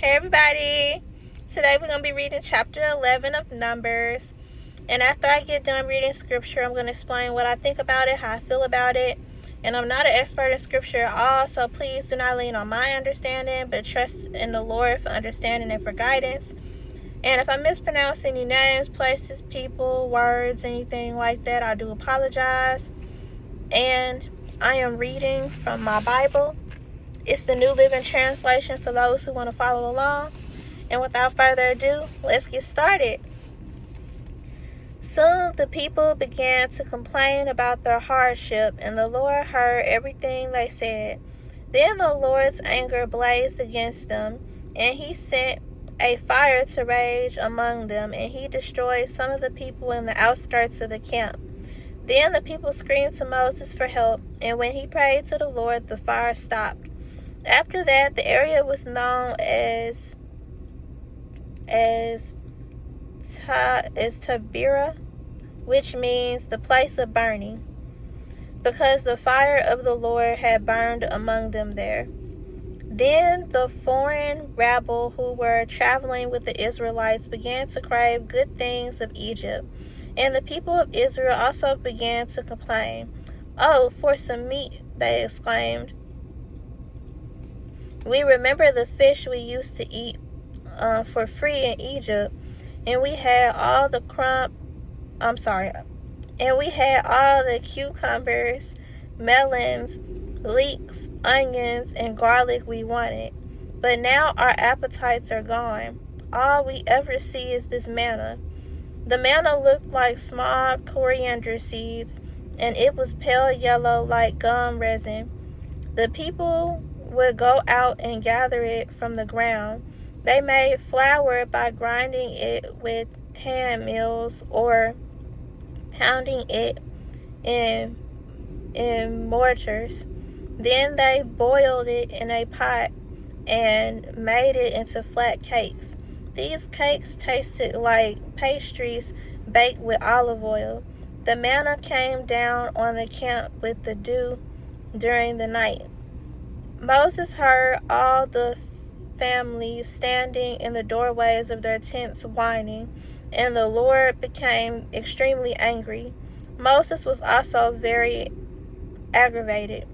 Hey everybody! Today we're going to be reading chapter 11 of Numbers. And after I get done reading scripture, I'm going to explain what I think about it, how I feel about it. And I'm not an expert in scripture at all, so please do not lean on my understanding, but trust in the Lord for understanding and for guidance. And if I mispronounce any names, places, people, words, anything like that, I do apologize. And I am reading from my Bible. It's the New Living Translation for those who want to follow along. And without further ado, let's get started. Soon the people began to complain about their hardship, and the Lord heard everything they said. Then the Lord's anger blazed against them, and he sent a fire to rage among them, and he destroyed some of the people in the outskirts of the camp. Then the people screamed to Moses for help, and when he prayed to the Lord, the fire stopped. After that, the area was known as Tabera, which means the place of burning, because the fire of the Lord had burned among them there. Then the foreign rabble who were traveling with the Israelites began to crave good things of Egypt, and the people of Israel also began to complain. "Oh, for some meat," they exclaimed. "We remember the fish we used to eat for free in Egypt, and we had all the cucumbers, melons, leeks, onions, and garlic we wanted. But now our appetites are gone. All we ever see is this manna." The manna looked like small coriander seeds, and it was pale yellow like gum resin. The people would go out and gather it from the ground. They made flour by grinding it with hand mills or pounding it in mortars. Then they boiled it in a pot and made it into flat cakes. These cakes tasted like pastries baked with olive oil. The manna came down on the camp with the dew during the night. Moses heard all the families standing in the doorways of their tents whining, and the Lord became extremely angry. Moses was also very aggravated.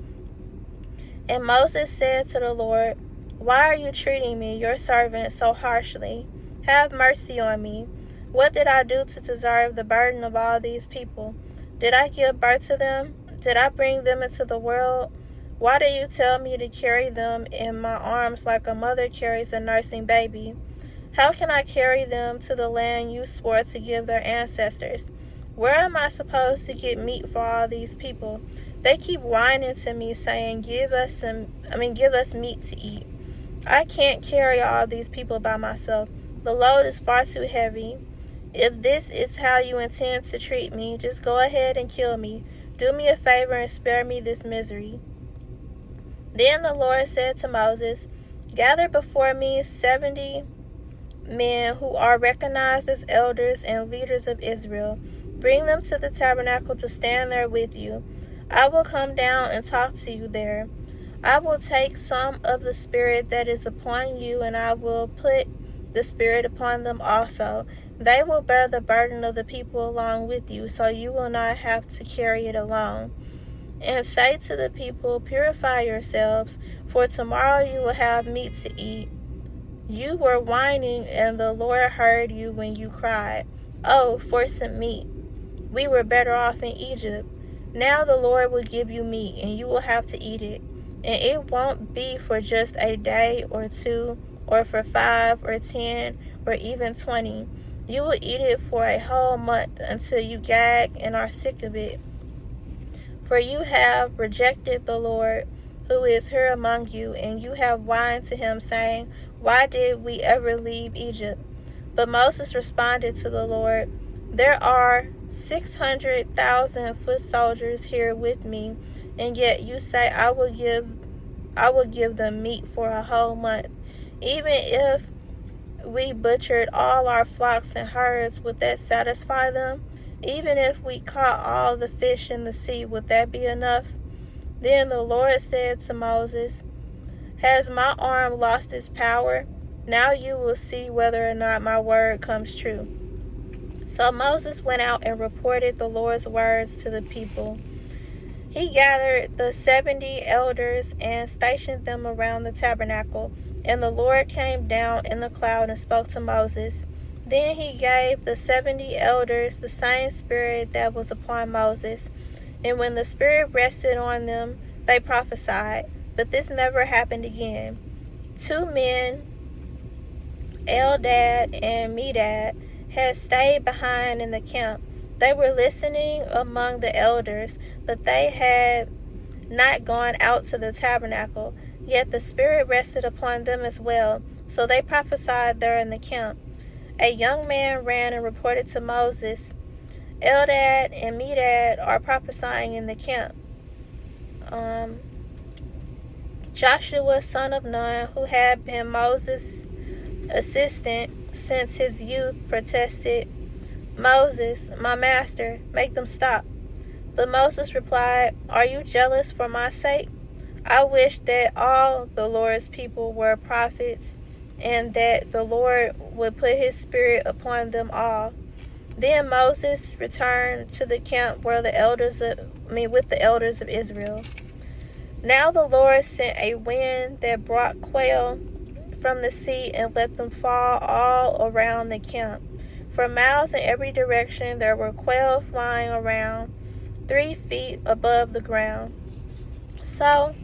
And Moses said to the Lord, "Why are you treating me, your servant, so harshly? Have mercy on me. What did I do to deserve the burden of all these people? Did I give birth to them? Did I bring them into the world? Why do you tell me to carry them in my arms like a mother carries a nursing baby? How can I carry them to the land you swore to give their ancestors? Where am I supposed to get meat for all these people? They keep whining to me, saying, give us meat to eat. I can't carry all these people by myself. The load is far too heavy. If this is how you intend to treat me, just go ahead and kill me. Do me a favor and spare me this misery." Then the Lord said to Moses, "Gather before me 70 men who are recognized as elders and leaders of Israel. Bring them to the tabernacle to stand there with you. I will come down and talk to you there. I will take some of the Spirit that is upon you, and I will put the Spirit upon them also. They will bear the burden of the people along with you, so you will not have to carry it alone. And say to the people, purify yourselves, for tomorrow you will have meat to eat. You were whining, and the Lord heard you when you cried, 'Oh, for some meat. We were better off in Egypt.' Now the Lord will give you meat, and you will have to eat it. And it won't be for just a day or two, or for 5 or 10, or even 20. You will eat it for a whole month until you gag and are sick of it. For you have rejected the Lord, who is here among you, and you have whined to him, saying, 'Why did we ever leave Egypt?' But Moses responded to the Lord, 'There are 600,000 foot soldiers here with me, and yet you say I will give them meat for a whole month. Even if we butchered all our flocks and herds, would that satisfy them? Even if we caught all the fish in the sea, would that be enough?' Then the Lord said to Moses, 'Has my arm lost its power? Now you will see whether or not my word comes true." So Moses went out and reported the Lord's words to the people. He gathered the 70 elders and stationed them around the tabernacle. And the Lord came down in the cloud and spoke to Moses. Then he gave the 70 elders the same spirit that was upon Moses. And when the spirit rested on them, they prophesied. But this never happened again. 2 men, Eldad and Medad, had stayed behind in the camp. They were listening among the elders, but they had not gone out to the tabernacle. Yet the Spirit rested upon them as well, so they prophesied there in the camp. A young man ran and reported to Moses, "Eldad and Medad are prophesying in the camp." Joshua, son of Nun, who had been Moses' assistant since his youth, protested, "Moses, my master, make them stop." But Moses replied, "Are you jealous for my sake? I wish that all the Lord's people were prophets, and that the Lord would put his spirit upon them all." Then Moses returned to the camp with the elders of Israel. Now the Lord sent a wind that brought quail from the sea and let them fall all around the camp. For miles in every direction there were quail flying around, 3 feet above the ground. So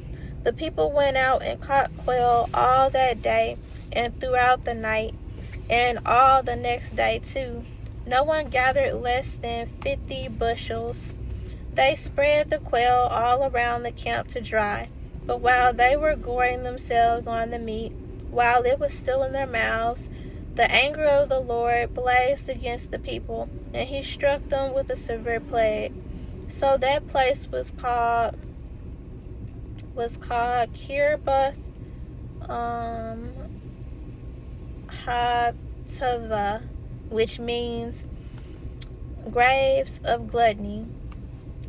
the people went out and caught quail all that day and throughout the night, and all the next day too. No one gathered less than 50 bushels. They spread the quail all around the camp to dry. But while they were goring themselves on the meat, while it was still in their mouths, the anger of the Lord blazed against the people, and he struck them with a severe plague. So that place was called Kirbath Hatava, which means graves of gluttony,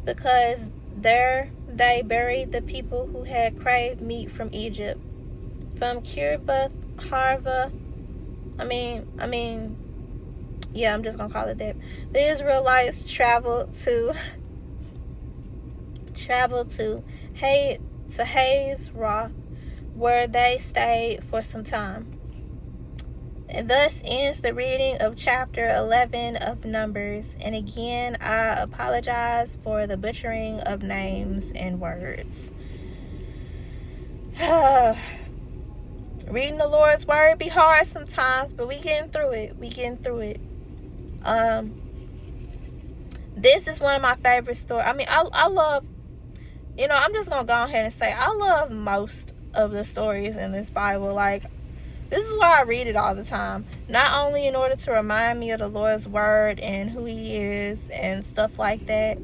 because there they buried the people who had craved meat from Egypt. From Kirbath Harva, I'm just gonna call it that. The Israelites traveled to Hazeroth, where they stayed for some time. And thus ends the reading of chapter 11 of Numbers. And again, I apologize for the butchering of names and words. Reading the Lord's word be hard sometimes, but we getting through it. This is one of my favorite stories. I love, I'm just gonna go ahead and say I love most of the stories in this Bible. Like, this is why I read it all the time. Not only in order to remind me of the Lord's word and who he is and stuff like that,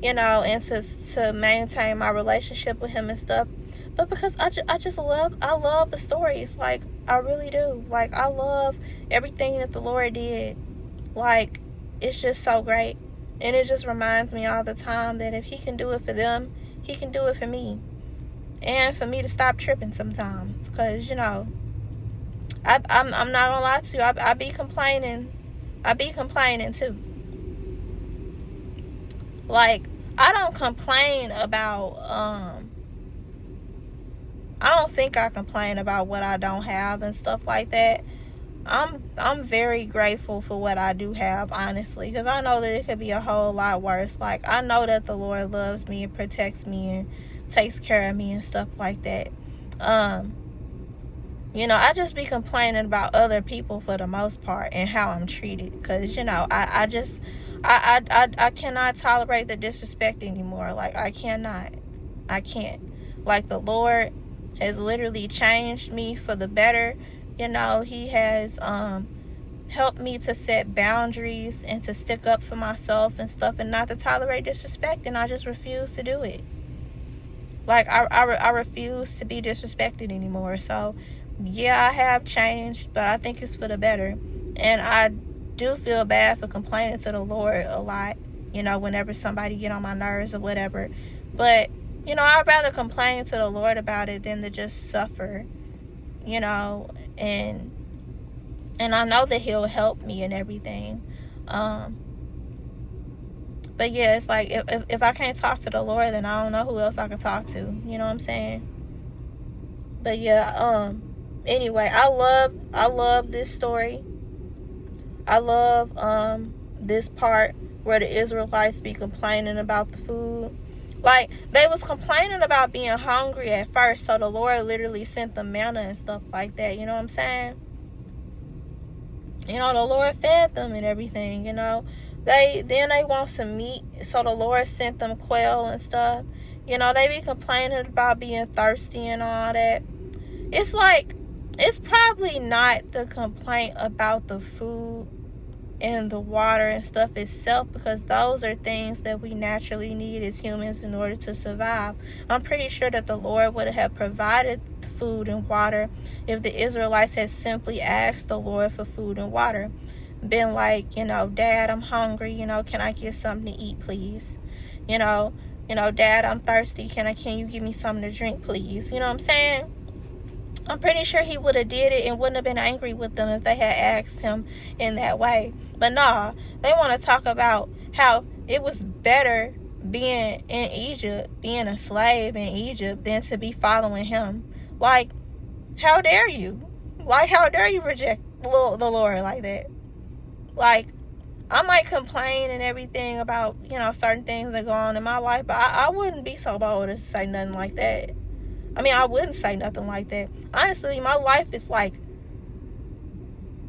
and to maintain my relationship with him and stuff, but because I love the stories. Like, I really do. Like, I love everything that the Lord did. Like, it's just so great. And it just reminds me all the time that if he can do it for them, he can do it for me. And for me to stop tripping sometimes. Because, I'm not gonna lie to you, I be complaining. I be complaining too. Like, I don't complain about I don't think I complain about what I don't have and stuff like that. I'm very grateful for what I do have, honestly, because I know that it could be a whole lot worse. Like, I know that the Lord loves me and protects me and takes care of me and stuff like that. I just be complaining about other people for the most part and how I'm treated, because I cannot tolerate the disrespect anymore. Like, I can't. Like, the Lord has literally changed me for the better. He has helped me to set boundaries and to stick up for myself and stuff, and not to tolerate disrespect, and I just refuse to do it. Like, I refuse to be disrespected anymore. So yeah, I have changed, but I think it's for the better. And I do feel bad for complaining to the Lord a lot, whenever somebody get on my nerves or whatever. But I'd rather complain to the Lord about it than to just suffer, and And I know that he'll help me and everything. But yeah, it's like if I can't talk to the Lord, then I don't know who else I can talk to. You know what I'm saying? But yeah, anyway, I love this story. I love this part where the Israelites be complaining about the food. Like, they was complaining about being hungry at first, so the Lord literally sent them manna and stuff like that. You know what I'm saying? You know, the Lord fed them and everything, you know. They want some meat, so the Lord sent them quail and stuff. You know, they be complaining about being thirsty and all that. It's like, it's probably not the complaint about the food and the water and stuff itself, because those are things that we naturally need as humans in order to survive. I'm pretty sure that the Lord would have provided food and water if the Israelites had simply asked the Lord for food and water. Been like, you know, Dad, I'm hungry, you know, can I get something to eat, please? You know, Dad, I'm thirsty, can you give me something to drink, please? You know what I'm saying? I'm pretty sure he would have did it and wouldn't have been angry with them if they had asked him in that way. But nah, they want to talk about how it was better being in Egypt, being a slave in Egypt, than to be following him. Like, how dare you? Like, how dare you reject the Lord like that? Like, I might complain and everything about, you know, certain things that go on in my life, but I wouldn't be so bold as to say nothing like that. I mean, I wouldn't say nothing like that. Honestly, my life is like,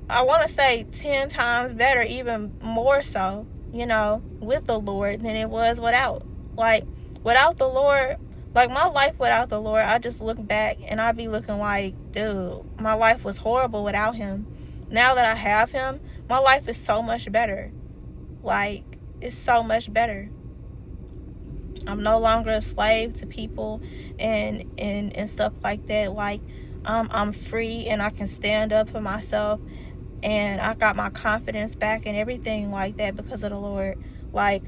I want to say 10 times better, even more so, you know, with the Lord than it was without. Like, without the Lord, like my life without the Lord, I just look back and I be looking like, dude, my life was horrible without him. Now that I have him, my life is so much better. Like, it's so much better. I'm no longer a slave to people and stuff like that. Like, I'm free and I can stand up for myself, and I got my confidence back and everything like that because of the Lord. Like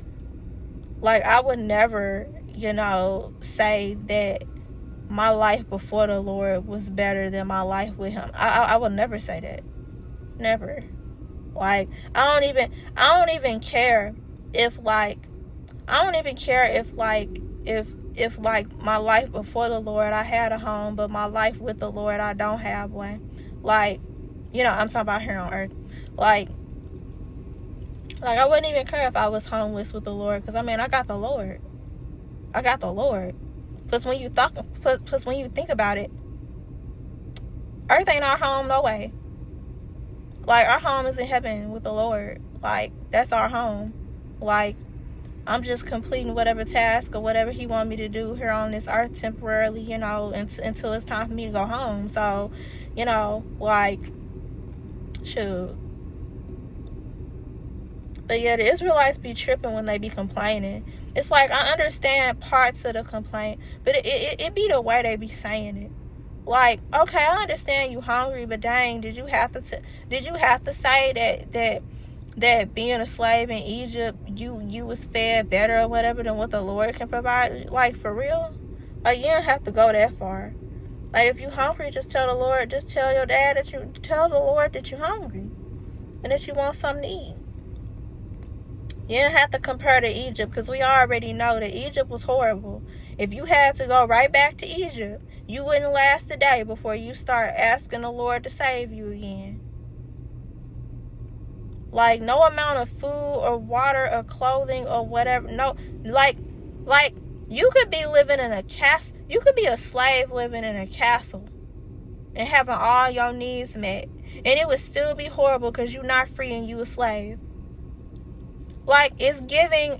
I would never, you know, say that my life before the Lord was better than my life with him. I will never say that. Never. Like, I don't even care if like if my life before the Lord I had a home, but my life with the Lord I don't have one. Like, you know, I'm talking about here on earth. Like I wouldn't even care if I was homeless with the Lord, because I mean, I got the Lord. Plus when you think about it, earth ain't our home no way. Like, our home is in heaven with the Lord. Like, that's our home. Like, I'm just completing whatever task or whatever he wants me to do here on this earth temporarily, you know, until it's time for me to go home. So, you know, like, shoot. But yeah, the Israelites be tripping when they be complaining. It's like, I understand parts of the complaint, but it be the way they be saying it. Like, okay, I understand you hungry, but dang, did you have to say that being a slave in Egypt, you was fed better or whatever than what the Lord can provide? Like, for real? Like, you don't have to go that far. Like, if you hungry, just tell the Lord, just tell your dad tell the Lord that you're hungry and that you want something to eat. You don't have to compare to Egypt, because we already know that Egypt was horrible. If you had to go right back to Egypt, you wouldn't last a day before you start asking the Lord to save you again. Like, no amount of food or water or clothing or whatever. No, like you could be living in a castle. You could be a slave living in a castle and having all your needs met, and it would still be horrible because you're not free and you a slave. Like, it's giving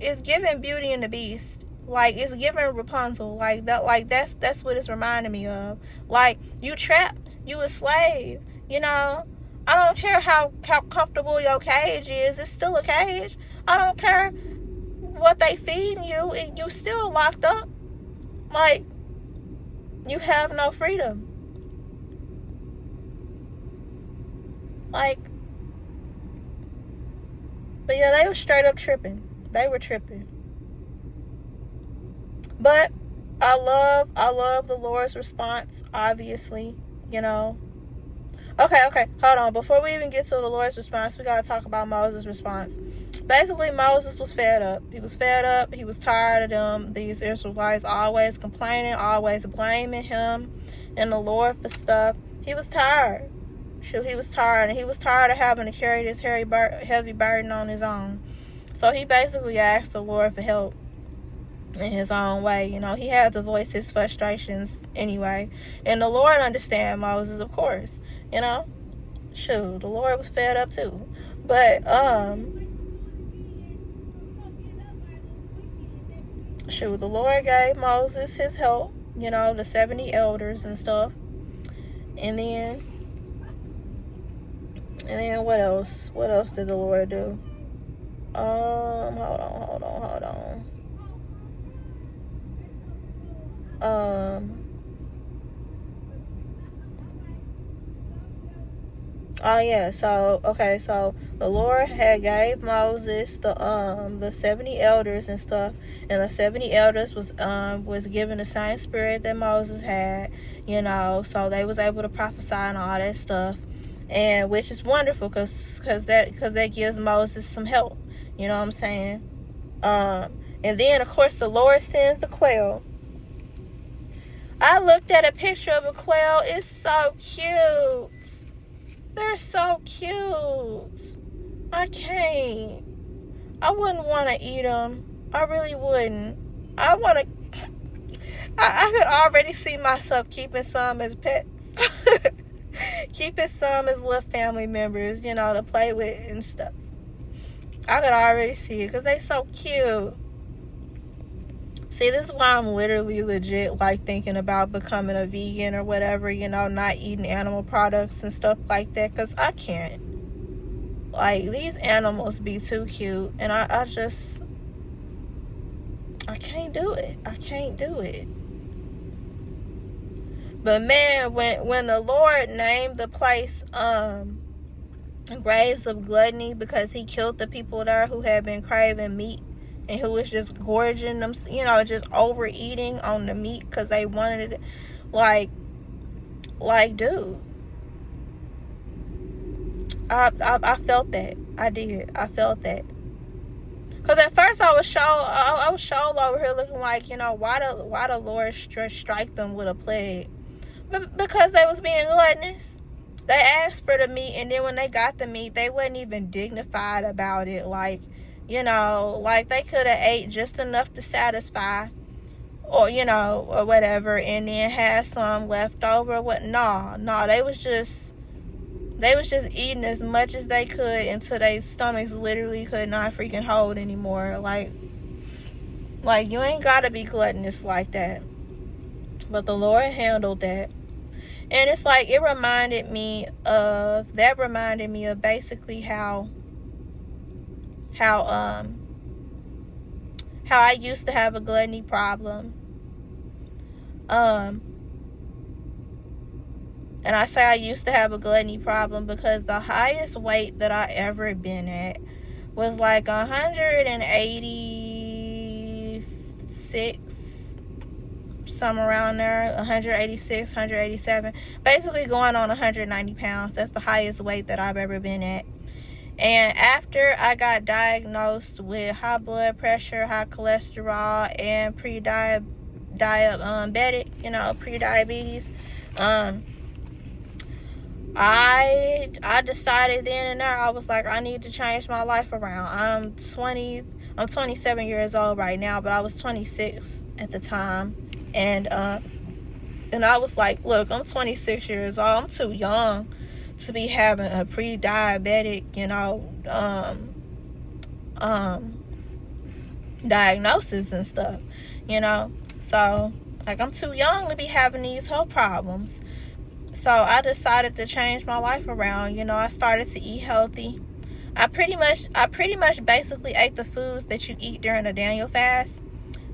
Beauty and the Beast. Like, it's giving Rapunzel. Like, that's what it's reminding me of. Like, you trapped, you a slave, you know. I don't care how comfortable your cage is, it's still a cage. I don't care what they feeding you, and you still locked up. Like, you have no freedom. Like, but yeah, they were straight up tripping. They were tripping. But I love the Lord's response, obviously, you know. Okay, hold on. Before we even get to the Lord's response, we got to talk about Moses' response. Basically, Moses was fed up. He was fed up. He was tired of them, these Israelites, always complaining, always blaming him and the Lord for stuff. He was tired. Shoot, he was tired. And he was tired of having to carry this heavy burden on his own. So he basically asked the Lord for help in his own way. You know, he had to voice his frustrations anyway. And the Lord understand Moses, of course. You know, shoot, the Lord was fed up too. But shoot, the Lord gave Moses his help, you know, the 70 elders and stuff. And then what else? What else did the Lord do? Hold on. Oh yeah, so the Lord had gave Moses the 70 elders and stuff, and the 70 elders was given the same spirit that Moses had, you know, so they was able to prophesy and all that stuff, and which is wonderful because that gives Moses some help, you know what I'm saying? And then of course the Lord sends the quail. I looked at a picture of a quail. It's so cute. They're so cute. I can't. I wouldn't want to eat them. I really wouldn't. I could already see myself keeping some as pets. Keeping some as little family members, you know, to play with and stuff. I could already see it because they're so cute. See, this is why I'm literally legit, like, thinking about becoming a vegan or whatever, you know, not eating animal products and stuff like that, because I can't. Like, these animals be too cute, and I can't do it. I can't do it. But, man, when the Lord named the place, Graves of Gluttony, because he killed the people there who had been craving meat, and who was just gorging them, you know, just overeating on the meat because they wanted it. Like, dude. I felt that. I did. I felt that. Because at first I was show over here looking like, you know, why the Lord strike them with a plague? Because they was being gluttonous. They asked for the meat, and then when they got the meat, they wasn't even dignified about it. Like, you know, like they could have ate just enough to satisfy, or, you know, or whatever, and then had some left over. No, they was just eating as much as they could until their stomachs literally could not freaking hold anymore. Like you ain't gotta be gluttonous like that. But the Lord handled that. And it's like, it reminded me of basically how I used to have a gluttony problem. And I say I used to have a gluttony problem because the highest weight that I ever been at was like 186, somewhere around there, 186, 187, basically going on 190 pounds. That's the highest weight that I've ever been at. And after I got diagnosed with high blood pressure, high cholesterol, and pre-diabetic, you know, pre-diabetes, I decided then and there, I was like, I need to change my life around. I'm 27 years old right now, but I was 26 at the time. And I was like, look, I'm 26 years old. I'm too young to be having a pre-diabetic, you know, diagnosis and stuff, you know. So, like, I'm too young to be having these health problems. So I decided to change my life around. You know, I started to eat healthy. I pretty much basically ate the foods that you eat during a Daniel fast,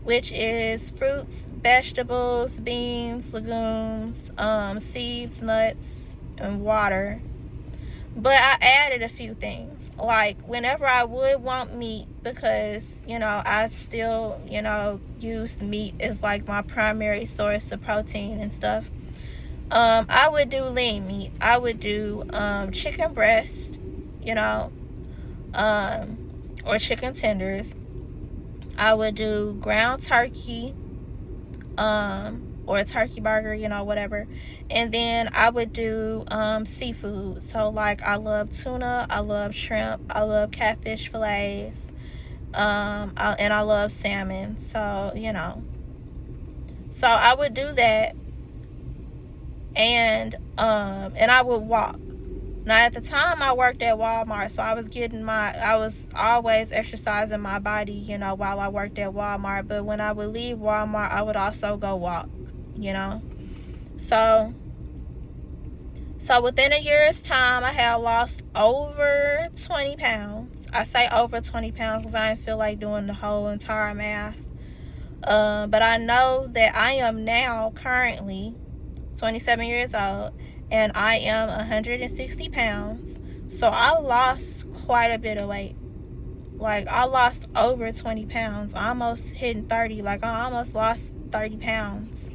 which is fruits, vegetables, beans, legumes, seeds, nuts, and water. But I added a few things, like whenever I would want meat, because, you know, I still, you know, used meat as like my primary source of protein and stuff. I would do lean meat. I would do chicken breast, you know, or chicken tenders. I would do ground turkey, or a turkey burger, you know, whatever. And then I would do seafood. So like I love tuna, I love shrimp, I love catfish fillets, and I love salmon. So, you know. So I would do that, and I would walk. Now at the time I worked at Walmart, so I was always exercising my body, you know, while I worked at Walmart. But when I would leave Walmart, I would also go walk, you know. So within a year's time, I had lost over 20 pounds. I say over 20 pounds because I didn't feel like doing the whole entire math. But I know that I am now currently 27 years old, and I am 160 pounds. So I lost quite a bit of weight. Like, I lost over 20 pounds, almost hitting 30. Like, I almost lost 30 pounds.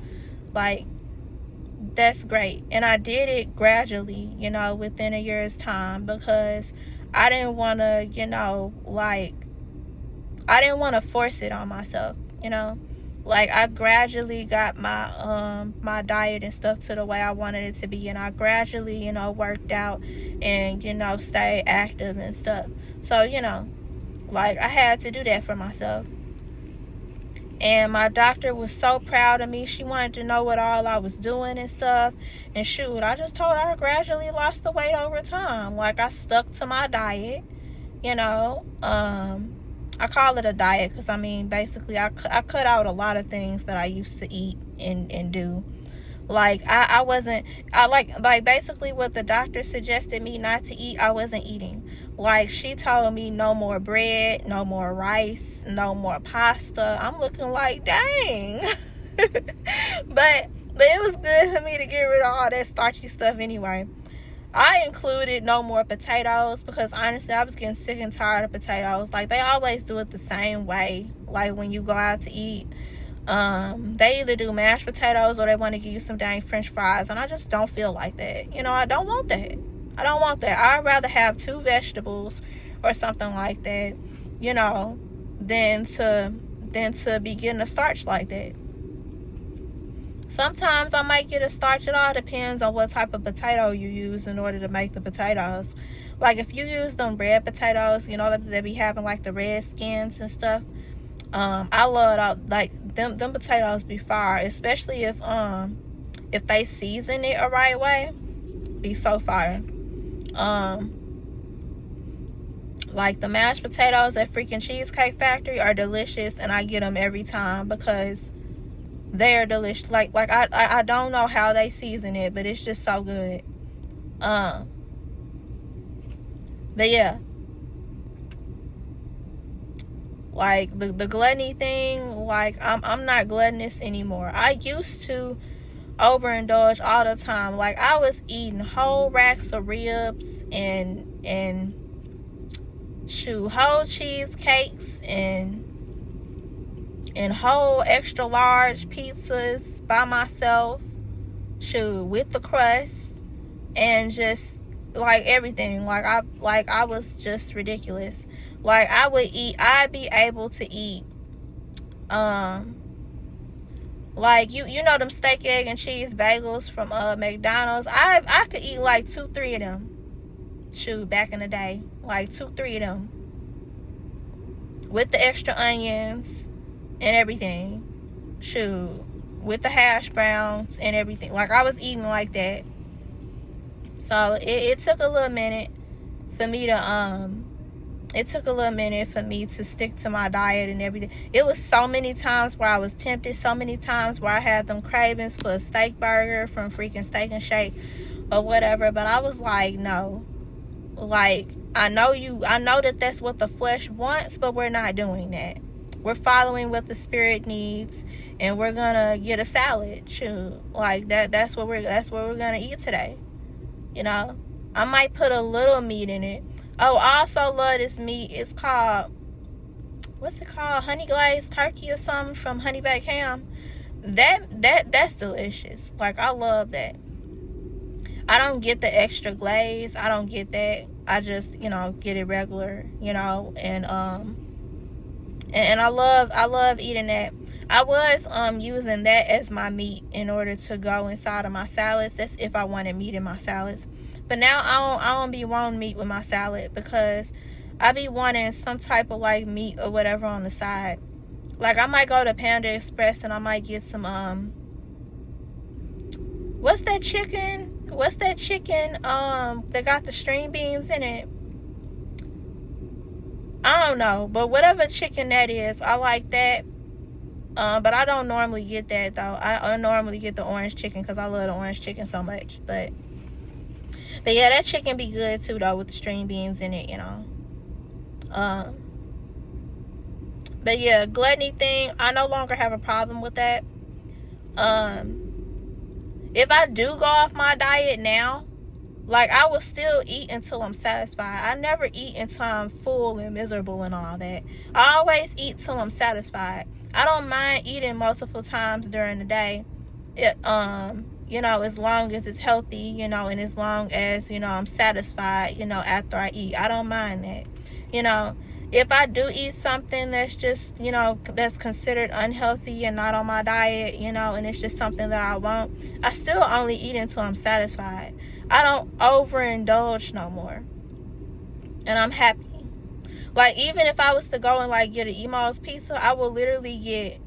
Like, that's great. And I did it gradually, you know, within a year's time, because I didn't want to, you know, like, I didn't want to force it on myself, you know. Like, I gradually got my diet and stuff to the way I wanted it to be, and I gradually, you know, worked out and, you know, stayed active and stuff. So, you know, like, I had to do that for myself. And my doctor was so proud of me. She wanted to know what all I was doing and stuff. And shoot, I just told her I gradually lost the weight over time. Like, I stuck to my diet, you know. I call it a diet because, I mean, basically I cut out a lot of things that I used to eat and do. Like, I basically what the doctor suggested me not to eat, I wasn't eating. Like, she told me no more bread, no more rice, no more pasta. I'm looking like, dang. But it was good for me to get rid of all that starchy stuff anyway. I included no more potatoes because, honestly, I was getting sick and tired of potatoes. Like, they always do it the same way. Like, when you go out to eat, they either do mashed potatoes or they want to give you some dang french fries, and I just don't feel like that. You know, I don't want that. I'd rather have 2 vegetables or something like that, you know, than to be getting a starch like that. Sometimes I might get a starch. It all depends on what type of potato you use in order to make the potatoes. Like, if you use them red potatoes, you know, they be having like the red skins and stuff. I love like them potatoes be fire, especially if they season it a right way. Be so fire. Like, the mashed potatoes at freaking Cheesecake Factory are delicious, and I get them every time because they're delicious. Like I don't know how they season it, but it's just so good. But yeah, like the gluttony thing, like I'm not gluttonous anymore. I used to overindulge all the time. Like, I was eating whole racks of ribs and whole cheesecakes and whole extra large pizzas by myself, with the crust, and just like everything. Like I was just ridiculous. Like, I'd be able to eat like you know them steak, egg, and cheese bagels from McDonald's. I could eat like 2-3 of them. Back in the day, like 2-3 of them with the extra onions and everything. With the hash browns and everything. Like, I was eating like that. So it took a little minute for me to stick to my diet and everything. It was so many times where I was tempted, so many times where I had them cravings for a steak burger from freaking Steak and Shake or whatever, but I was like, no. Like, I know that that's what the flesh wants, but we're not doing that. We're following what the spirit needs, and we're gonna get a salad. Like that's what we're gonna eat today. You know, I might put a little meat in it. Oh, I also love this meat. It's called, what's it called? Honey glazed turkey or something from Honey Baked Ham. That's delicious. Like, I love that. I don't get the extra glaze. I don't get that. I just, get it regular, and I love eating that. I was using that as my meat in order to go inside of my salads. That's if I wanted meat in my salads. But now I don't be wanting meat with my salad, because I be wanting some type of like meat or whatever on the side. Like, I might go to Panda Express and I might get some what's that chicken that got the string beans in it? I don't know, but whatever chicken that is, I like that. But I don't normally get that, though. I normally get the orange chicken because I love the orange chicken so much. But yeah, that chicken be good too, though, with the string beans in it, But yeah, gluttony thing, I no longer have a problem with that. If I do go off my diet now, like, I will still eat until I'm satisfied. I never eat until I'm full and miserable and all that. I always eat till I'm satisfied. I don't mind eating multiple times during the day, as long as it's healthy, and as long as, I'm satisfied, after I eat. I don't mind that. If I do eat something that's just, that's considered unhealthy and not on my diet, and it's just something that I want, I still only eat until I'm satisfied. I don't overindulge no more. And I'm happy. Like, even if I was to go and, like, get an Emo's pizza, I will literally get,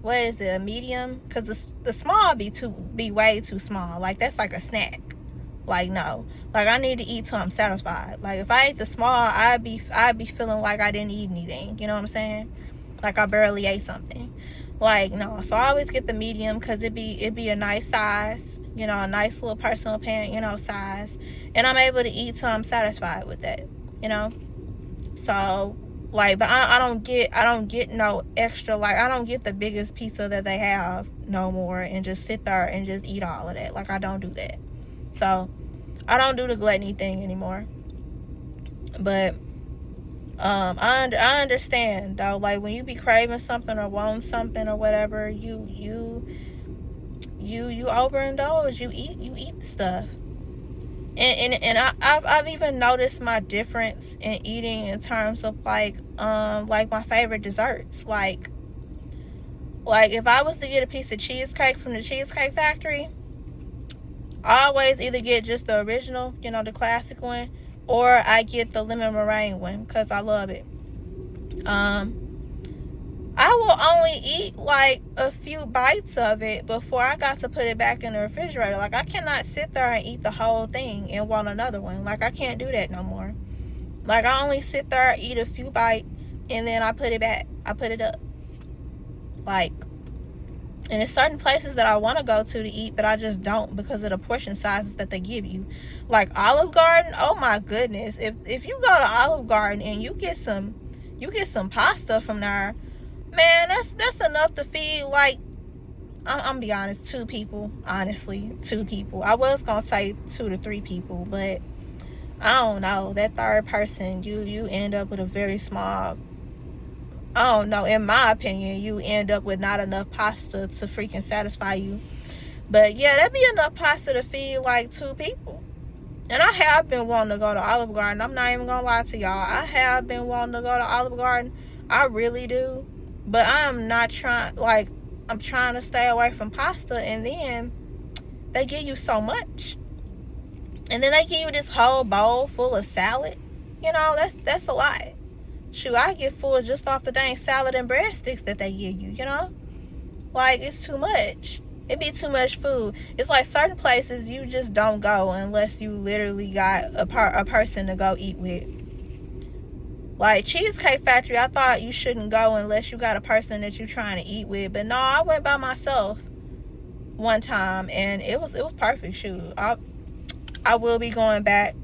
what is it, a medium? Because the small be way too small. Like, that's like a snack. Like, no. Like, I need to eat till I'm satisfied. Like, if I ate the small, I'd be feeling like I didn't eat anything. You know what I'm saying? Like, I barely ate something. Like, no. So I always get the medium because it'd be a nice size. A nice little personal pan, size. And I'm able to eat till I'm satisfied with that. So, like, but I don't get no extra, like, I don't get the biggest pizza that they have no more and just sit there and just eat all of that. Like, I don't do that. So, I don't do the gluttony thing anymore. But I understand, though. Like, when you be craving something or wanting something or whatever, you overindulge. You eat the stuff. And I've even noticed my difference in eating in terms of like my favorite desserts. Like if I was to get a piece of cheesecake from the Cheesecake Factory, I always either get just the original, the classic one, or I get the lemon meringue one because I love it. I will only eat like a few bites of it before I got to put it back in the refrigerator. Like, I cannot sit there and eat the whole thing and want another one. Like, I can't do that no more. Like, I only sit there, eat a few bites, and then I put it back. I put it up. Like, and there's certain places that I want to go to eat, but I just don't because of the portion sizes that they give you. Like Olive Garden, oh my goodness. If you go to Olive Garden and you get some pasta from there, man, that's enough to feed, like, I'm gonna be honest, 2 people. Honestly, 2 people. I was gonna say 2 to 3 people, but I don't know. That third person, you end up with a very small, I don't know, in my opinion, you end up with not enough pasta to freaking satisfy you. But yeah, that'd be enough pasta to feed like 2 people. And I have been wanting to go to Olive Garden. I'm not even gonna lie to y'all. I have been wanting to go to Olive Garden. I really do. But I'm not trying, like, I'm trying to stay away from pasta, and then they give you so much. And then they give you this whole bowl full of salad. That's a lot. Shoot, I get full just off the dang salad and breadsticks that they give you, Like, it's too much. It'd be too much food. It's like certain places you just don't go unless you literally got a person to go eat with. Like Cheesecake Factory, I thought you shouldn't go unless you got a person that you're trying to eat with. But no, I went by myself one time and it was perfect. Shoot, I will be going back.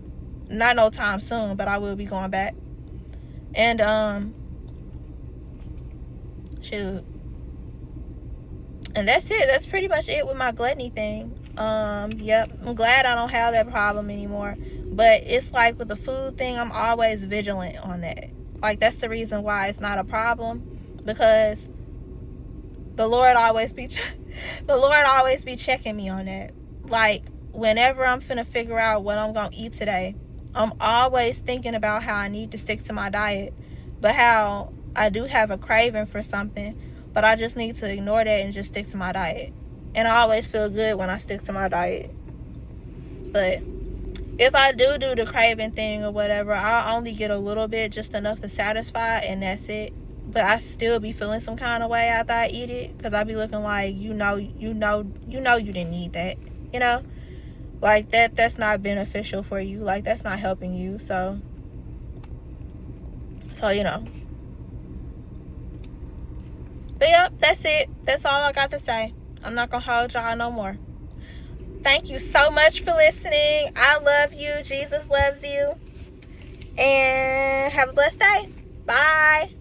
Not no time soon, but I will be going back. And shoot. And that's it. That's pretty much it with my gluttony thing. Yep. I'm glad I don't have that problem anymore. But it's like with the food thing, I'm always vigilant on that. Like, that's the reason why it's not a problem. Because the Lord always be checking me on that. Like, whenever I'm finna figure out what I'm gonna eat today, I'm always thinking about how I need to stick to my diet, but how I do have a craving for something, but I just need to ignore that and just stick to my diet. And I always feel good when I stick to my diet. But if I do the craving thing or whatever, I'll only get a little bit, just enough to satisfy, and that's it. But I still be feeling some kind of way after I eat it, because I be looking like, you didn't need that, you know? Like, that's not beneficial for you. Like, that's not helping you. So you know. But yeah, that's it. That's all I got to say. I'm not gonna hold y'all no more. Thank you so much for listening. I love you. Jesus loves you. And have a blessed day. Bye.